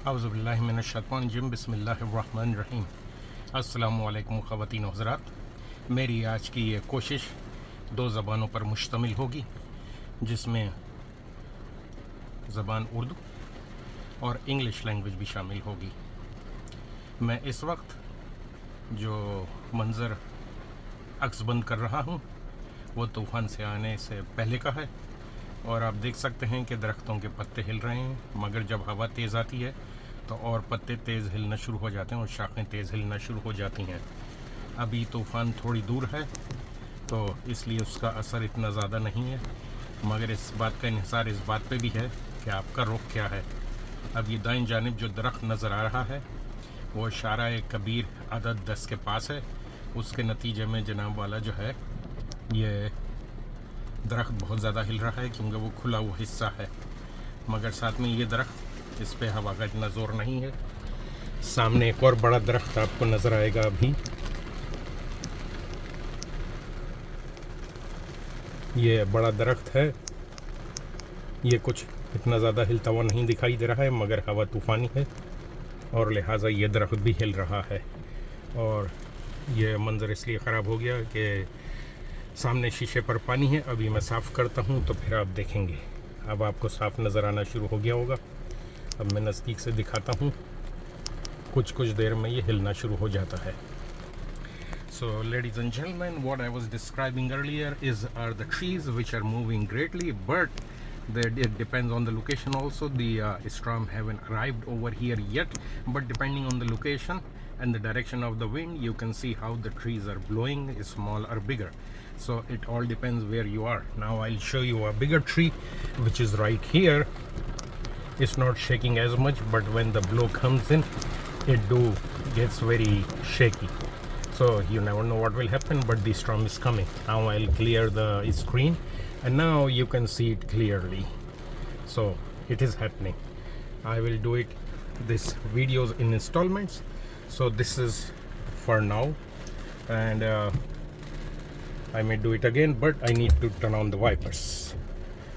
औज़ुबिल्लाहि मिनश्शैतानिर्रजीम बिस्मिल्लाहिर्रहमानिर्रहीम। अस्सलामुअलैकुम ख़वातीन व हज़रात। मेरी आज की ये कोशिश 2 ज़बानों पर मुश्तमिल होगी, जिसमें ज़बान उर्दू और इंग्लिश लैंग्वेज भी शामिल होगी। मैं इस वक्त जो मंज़र अक्सबंद कर रहा हूँ वो तूफ़ान से आने से पहले का है, और आप देख सकते हैं कि दरख्तों के पत्ते हिल रहे हैं, मगर जब हवा तेज़ आती है तो और पत्ते तेज़ हिलना शुरू हो जाते हैं और शाखें तेज़ हिलना शुरू हो जाती हैं। अभी तूफ़ान थोड़ी दूर है तो इसलिए उसका असर इतना ज़्यादा नहीं है, मगर इस बात का इन्हिसार इस बात पे भी है कि आपका रुख क्या है। अब ये दाईं जानिब जो दरख्त नज़र आ रहा है वो शारा कबीर अदद 10 के पास है। उसके नतीजे में जनाब वाला जो है ये दरख्त बहुत ज़्यादा हिल रहा है क्योंकि वो खुला हुआ हिस्सा है, मगर साथ में ये दरख्त, इस पे हवा का इतना ज़ोर नहीं है। सामने एक और बड़ा दरख्त आपको नज़र आएगा अभी, ये बड़ा दरख्त है। ये कुछ इतना ज़्यादा हिलता हुआ नहीं दिखाई दे रहा है, मगर हवा तूफ़ानी है और लिहाजा ये दरख्त भी हिल रहा है। और ये मंज़र इसलिए ख़राब हो गया कि सामने शीशे पर पानी है। अभी मैं साफ़ करता हूँ तो फिर आप देखेंगे। अब आपको साफ़ नज़र आना शुरू हो गया होगा। अब मैं नज़दीक से दिखाता हूँ, कुछ देर में ये हिलना शुरू हो जाता है। So ladies and gentlemen, what I was describing earlier are the trees which are moving greatly, but it depends on the location also. The storm haven't arrived over here yet, but depending on the location and the direction of the wind, you can see how the trees are blowing, small or bigger. So it all depends where you are. Now I'll show you a bigger tree which is right here. It's not shaking as much, but when the blow comes in, it gets very shaky. So you never know what will happen, but the storm is coming. Now I'll clear the screen, and now you can see it clearly. So it is happening. I will do this videos in installments. So this is for now, and I may do it again, but I need to turn on the wipers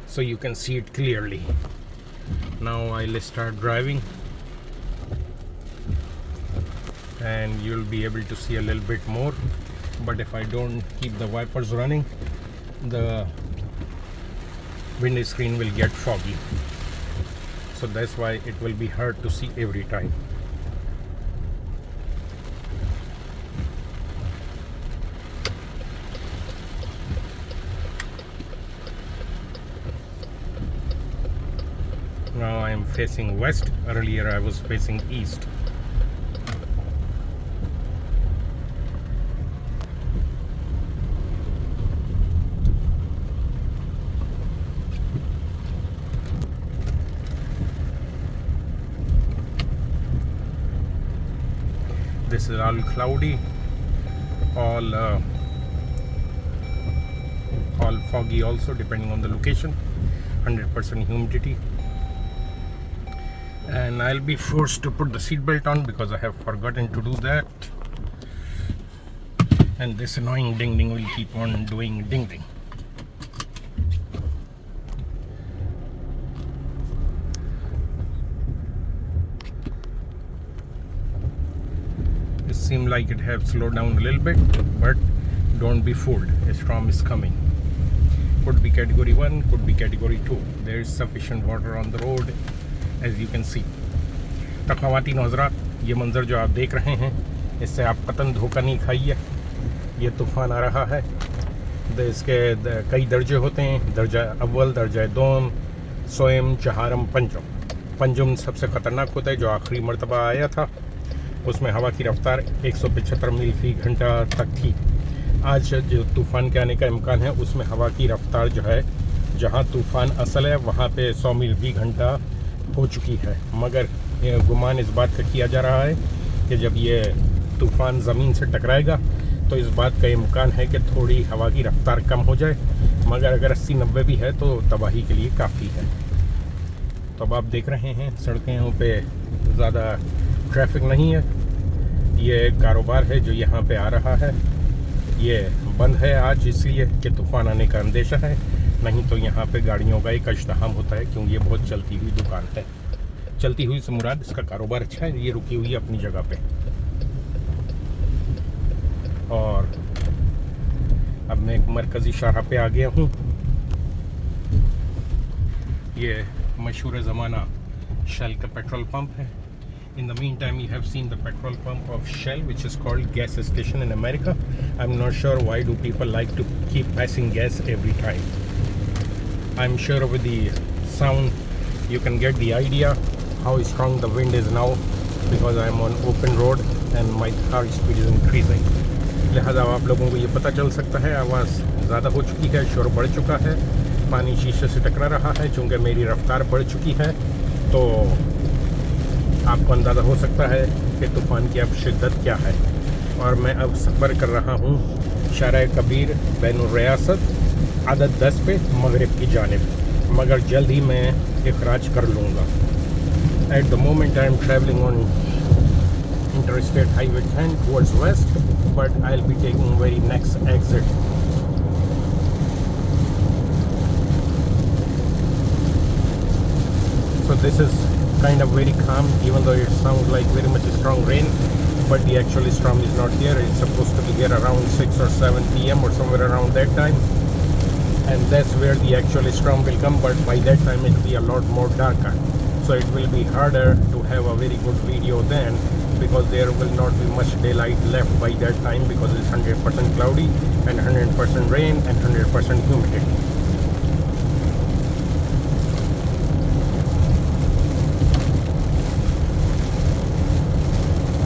so you can see it clearly. Now I'll start driving and you'll be able to see a little bit more, but if I don't keep the wipers running, the windscreen will get foggy, so that's why it will be hard to see every time. Now I am facing west, earlier I was facing east. This is all cloudy, all foggy also, depending on the location. 100% humidity, and I'll be forced to put the seat belt on because I have forgotten to do that, and this annoying ding ding will keep on doing ding ding. It seemed like it has slowed down a little bit, but don't be fooled, a storm is coming. Could be category 1, could be category 2. There is sufficient water on the road, as you can see. तो ख़वातीन व हज़रात, ये मंज़र जो आप देख रहे हैं, इससे आप कतई धोखा नहीं खाइए। ये तूफ़ान आ रहा है, इसके कई दर्जे होते हैं, दर्जा अव्वल, दर्जा दोम, सोयम, चहारम, पंजम। पंजम सबसे ख़तरनाक होता है। जो आखिरी मरतबा आया था उसमें हवा की रफ्तार 175 मील फी घंटा तक थी। आज जो तूफ़ान के आने का इम्कान है उसमें हवा की रफ्तार जो है, जहां तूफ़ान असल है वहां पे 100 मील फी घंटा हो चुकी है, मगर गुमान इस बात का किया जा रहा है कि जब ये तूफ़ान ज़मीन से टकराएगा तो इस बात का इम्कान है कि थोड़ी हवा की रफ्तार कम हो जाए, मगर अगर 80-90 भी है तो तबाही के लिए काफ़ी है। तो अब आप देख रहे हैं सड़कों पे ज़्यादा ट्रैफिक नहीं है। ये कारोबार है जो यहाँ पे आ रहा है, ये बंद है आज इसलिए कि तूफ़ान आने का अंदेशा है, नहीं तो यहाँ पे गाड़ियों का एक अज़्दहाम होता है क्योंकि ये बहुत चलती हुई दुकान है। चलती हुई से मुराद इसका कारोबार अच्छा है। ये रुकी हुई है अपनी जगह पे। और अब मैं एक मरकज़ी शाहराह पे आ गया हूँ। ये मशहूर ज़माना शेल का पेट्रोल पंप है। In the meantime, you have seen the petrol pump of Shell, which is called gas station in America. I'm not sure why do people like to keep passing gas every time. I'm sure with the sound you can get the idea how strong the wind is now, because I'm on open road and my car speed is increasing. लिहाजा आप लोगों को ये पता चल सकता है आवाज़ ज़्यादा हो चुकी है, शोर बढ़ चुका है, पानी शीशे से टकरा रहा है। चूँकि मेरी रफ्तार बढ़ चुकी है तो आपको अंदाज़ा हो सकता है कि तूफ़ान की अब शिद्दत क्या है। और मैं अब सफ़र कर रहा हूँ शारा कबीर बैनुर रियासत आदत 10 पे मगरिब की जानिब, मगर जल्द ही मैं इखराज कर लूँगा। At the moment I am travelling on interstate highway 10 towards waste, but I will be taking very next exit. So this is kind of very calm, even though it sounds like very much strong rain, but the actual storm is not here. It's supposed to be here around 6 or 7 p.m. or somewhere around that time, and that's where the actual storm will come, but by that time it will be a lot more darker, so it will be harder to have a very good video then, because there will not be much daylight left by that time, because it's 100% cloudy and 100% rain and 100% humidity.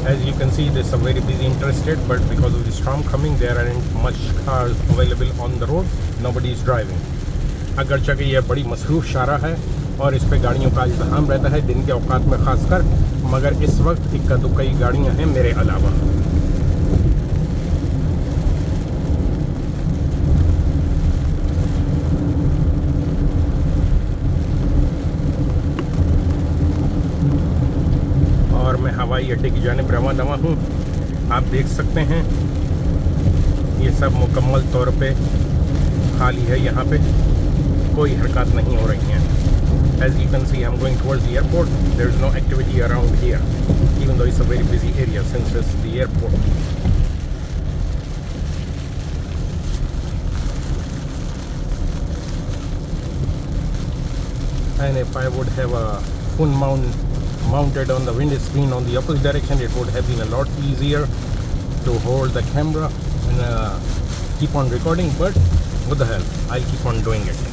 As you can see, this is a very busy interstate, but because of the storm coming, there aren't much cars available on the road. Nobody is driving. अगरचे कि यह बड़ी मसरूफ़ शाहराह है और इस पे गाड़ियों का इज़्तिहाम रहता है दिन के औकात में ख़ासकर, मगर इस वक्त इक्का दुक्का ही गाड़ियाँ हैं मेरे अलावा। और मैं हवाई अड्डे की जानिब रवाना हूँ। आप देख सकते हैं ये सब मुकम्मल तौर पे खाली है, यहाँ पे कोई हरकत नहीं हो रही हैं। As you can see, I'm going towards the airport. There is no activity around here, even though it's a very busy area since it's the airport. And if I would have a full mounted on the windscreen on the opposite direction, it would have been a lot easier to hold the camera and keep on recording, but what the hell, I'll keep on doing it.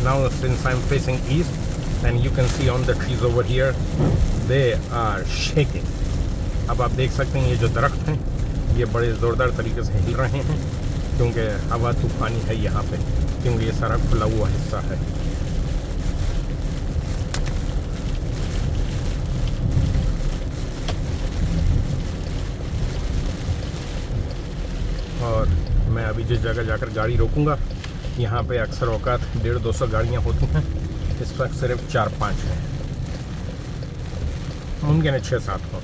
Now since I'm facing east, and you can see on the trees over here, they are shaking. अब आप देख सकते हैं ये जो दरख्त हैं ये बड़े ज़ोरदार तरीके से हिल रहे हैं, क्योंकि हवा तूफ़ानी है यहाँ पे, क्योंकि ये सारा खुला हुआ हिस्सा है। और मैं अभी जिस जगह जाकर गाड़ी रोकूंगा यहाँ पे अक्सर औकात 150-200 गाड़ियाँ होती हैं, इस वक्त सिर्फ 4-5 हैं, मुमकिन है 6-7 हो।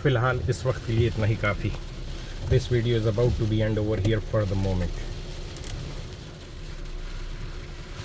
फ़िलहाल इस वक्त के लिए इतना ही काफ़ी। This video is about to be end over here for the moment.